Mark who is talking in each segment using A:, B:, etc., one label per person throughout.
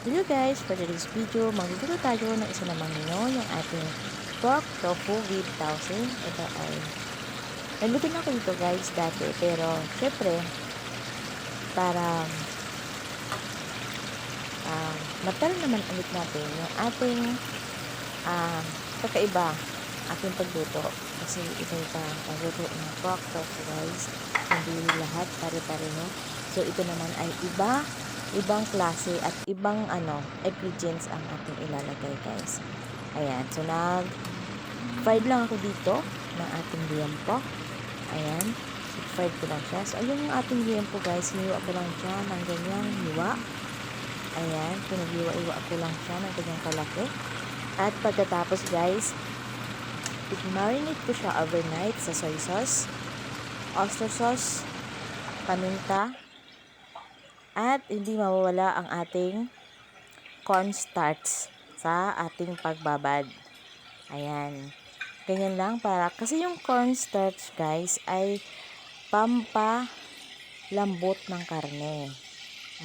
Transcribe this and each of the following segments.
A: Hello guys, for today's video, magluluto tayo ng isa namang menu, yung ating pork tofu with tausin. Ito ay, nagluto na ako dito guys dati, pero syempre, para matal naman ulit natin yung ating uh, kakaiba, ating pagluto. Kasi iba-iba pagluto ng pork tofu guys, hindi lahat pare-pareho. So ito naman ay ibang klase at ibang ingredients ang ating ilalagay guys. Ayan, so fried lang ako dito ng ating liempo. Ayan, fried ko lang siya. So ayun yung ating liempo guys, hiniwa ko lang siya ng ganyang hiwa. Ayan, pinaghiwa-iwa ko lang siya ng ganyang kalaki. At pagkatapos guys, i-marinate ko siya overnight sa soy sauce, oyster sauce, paminta, at hindi mawawala ang ating cornstarch sa ating pagbabad. Ayan. Ganyan lang para, kasi yung cornstarch guys ay pampalambot ng karne.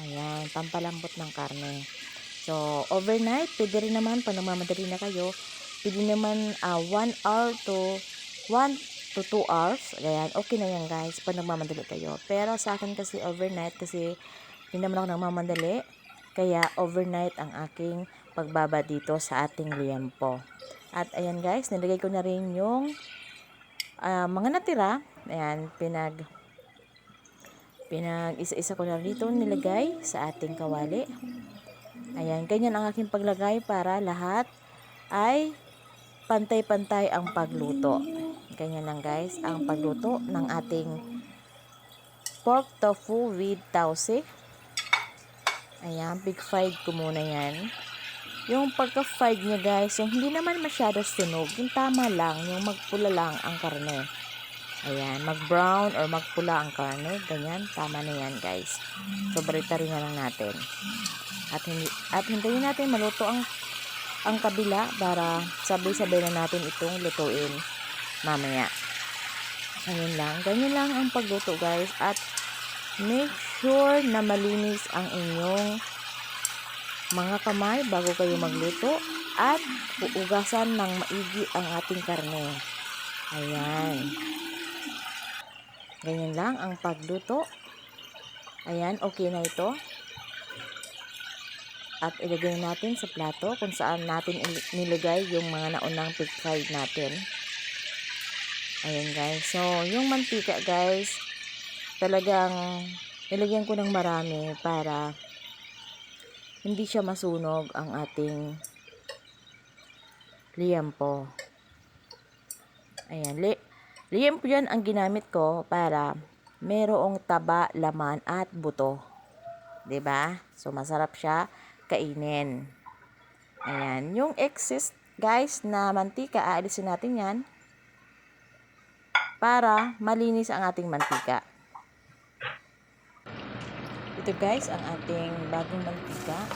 A: Ayan, pampalambot ng karne. So, overnight, pwede rin naman, pag nagmamadali na kayo, pwede naman 1 hour to 1 to 2 hours. Ayan, okay na yan guys, pag nagmamadali kayo. Pero sa akin kasi overnight, kasi hindi naman ako nagmamadali. Kaya overnight ang aking pagbaba dito sa ating liempo. At ayan guys, nilagay ko na rin yung mga natira. Ayan, isa-isa ko na rito nilagay sa ating kawali. Ayan, ganyan ang aking paglagay para lahat ay pantay-pantay ang pagluto. Ganyan lang guys, ang pagluto ng ating pork tofu with tausi. Ayan, big fried ko muna yan. Yung pagka-fried niya guys, yung hindi naman masyado sunog, yung tama lang, yung magpula lang ang karne. Ayan, mag-brown or magpula ang karne, ganyan, tama na yan guys. So, barita rin na lang natin. At hintayin natin maluto ang kabila para sabay-sabay na natin itong lutuin mamaya. Ayun lang, ganyan lang ang pagluto guys. At make sure na malinis ang inyong mga kamay bago kayo magluto at uugasan ng maigi ang ating karne. Ayan. Ganyan lang ang pagluto. Ayan, okay na ito. At ilagay natin sa plato kung saan natin nilagay yung mga naunang pig-fried natin. Ayan guys. So, yung mantika guys, talagang nilagyan ko ng marami para hindi siya masunog ang ating liempo. Ayan, liempo yan ang ginamit ko para merong taba, laman at buto. 'Di ba? So masarap siya kainin. Ayan, yung excess guys na mantika, aalisin natin yan para malinis ang ating mantika. Ito guys, ang ating bagong mantika.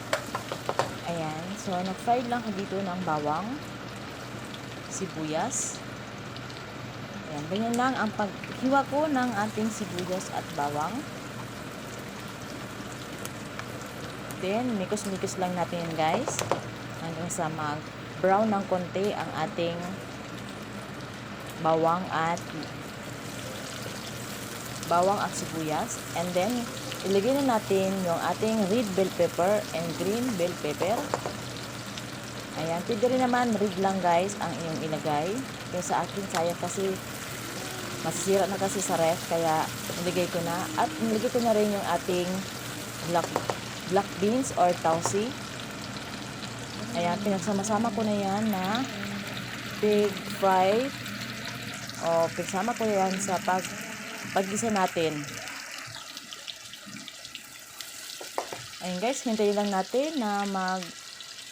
A: Ayan, so nag-fried lang ko dito ng bawang, sibuyas. Ayan, ganyan lang ang paghiwa ko ng ating sibuyas at bawang. Then, mikos-mikos lang natin yan guys. Hanggang sa mag-brown ng konti ang ating bawang at sibuyas. And then, ilagay na natin yung ating red bell pepper and green bell pepper. Ayan, pwede rin naman red lang guys ang inyong ilagay. Kaya sa akin, sayang kasi masisira na kasi sa ref, kaya nilagay ko na. At nilagay ko na rin yung ating black beans or tausi. Ayan, pinagsama-sama ko na yan na pig fried. O, pinagsama ko yan sa paggisa natin. Ayan guys, hintayin lang natin na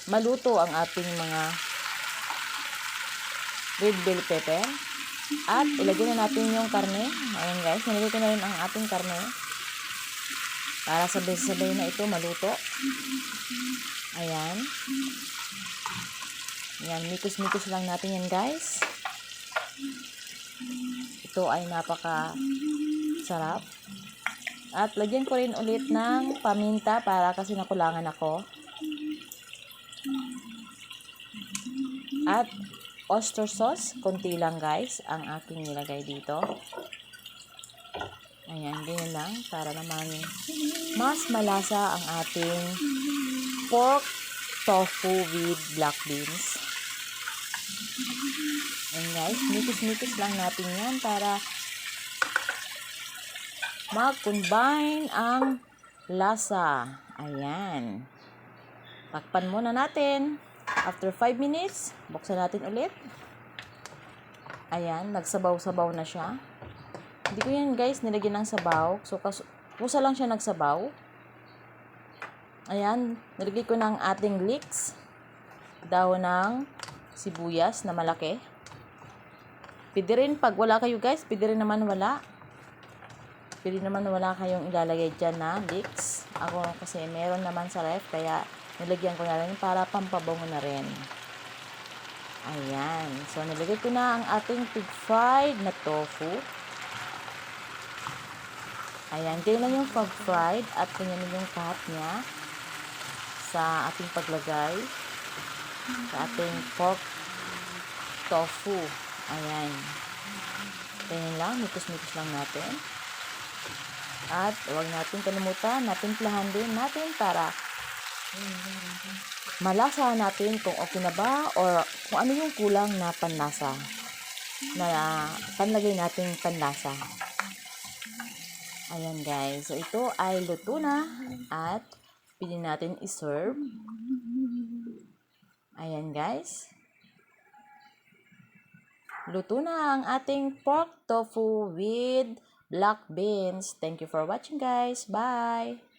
A: maluto ang ating mga red bell pepper. At ilagay na natin yung karne. Ayan guys, nilagay ko na rin ang ating karne para sabay-sabay na ito maluto. Ayan. Ayan, mikos-mikos lang natin yan guys. Ito ay napaka sarap. At lagyan ko rin ulit ng paminta para kasi nakulangan ako. At oyster sauce, konti lang guys, ang aking nilagay dito. Ayan, ganyan lang para naman mas malasa ang ating pork tofu with black beans. Ayan guys, mikis-mikis lang natin yan para mag-combine ang lasa. Ayan. Takpan muna natin. After 5 minutes, buksan natin ulit. Ayan, nagsabaw-sabaw na siya. Hindi ko yan guys nilagyan ng sabaw. So, kusa lang siya nagsabaw. Ayan, nilagay ko ng ating leeks. Dahon ng sibuyas na malaki. Pwede rin pag wala kayo guys, pwede rin naman wala. Pwede naman wala kayong ilalagay dyan na leeks. Ako kasi meron naman sa ref, kaya nilagyan ko na rin para pampabango na rin. Ayan. So, nilagay ko na ang ating pig-fried na tofu. Ayan. Ganyan lang yung pig-fried at ganyan yung cut niya sa ating paglagay sa ating pork tofu. Ayan. Ganyan lang. Mikos-mikos lang natin. At huwag natin kalimutan, natimplahan din natin para malasa natin kung okay na ba or kung ano yung kulang na panlasa na panlagay natin panlasa. Ayan guys. So ito ay luto na at pwede natin i-serve. Ayan guys. Luto na ang ating pork tofu with black beans. Thank you for watching guys. Bye!